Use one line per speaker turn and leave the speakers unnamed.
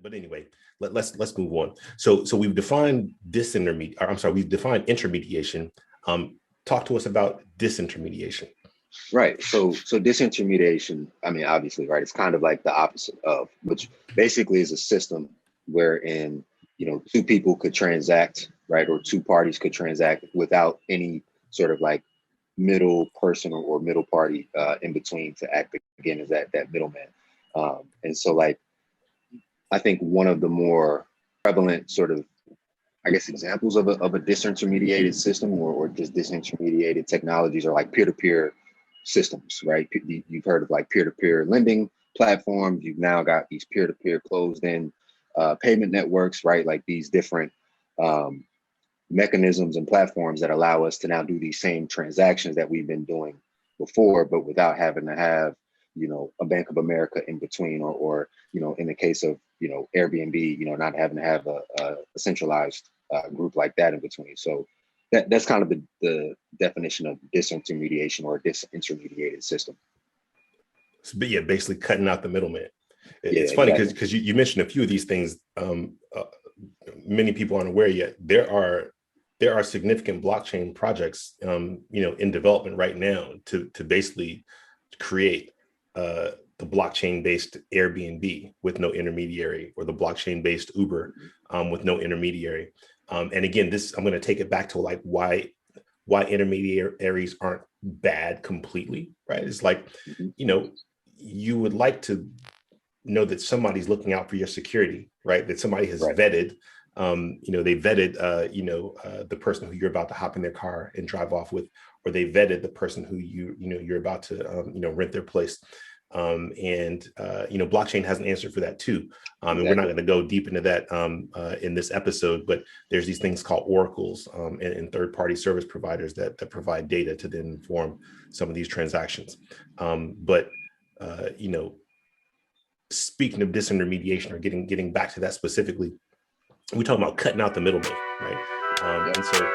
but anyway, let's move on. So we've defined we've defined intermediation. Talk to us about disintermediation.
Right. So disintermediation, I mean, obviously, right, it's kind of like the opposite of, which basically is a system wherein, two people could transact, right, or two parties could transact without any sort of like middle person or middle party in between to act again as that middleman. And so like I think one of the more prevalent sort of, I guess, examples of a disintermediated system or just disintermediated technologies are like peer-to-peer systems, right? You've heard of like peer-to-peer lending platforms. You've now got these peer-to-peer closed-in payment networks, right? Like these different mechanisms and platforms that allow us to now do these same transactions that we've been doing before, but without having to have, a Bank of America in between, or in the case of, Airbnb, not having to have a centralized group like that in between. So that's kind of the definition of disintermediation or disintermediated system.
But yeah, basically cutting out the middleman.
Yeah,
It's funny
exactly.
because you mentioned a few of these things. Many people aren't aware yet. There are significant blockchain projects, in development right now to basically create the blockchain-based Airbnb with no intermediary, or the blockchain-based Uber with no intermediary. And again, I'm going to take it back to like why intermediaries aren't bad completely, right? It's like, you would like to know that somebody's looking out for your security, right? That somebody has vetted, they vetted, the person who you're about to hop in their car and drive off with, or they vetted the person who you're about to, rent their place. Blockchain has an answer for that too. And we're not going to go deep into that in this episode, but there's these things called oracles and third-party service providers that provide data to then inform some of these transactions. Speaking of disintermediation, or getting back to that specifically, we're talking about cutting out the middleman, right? And so,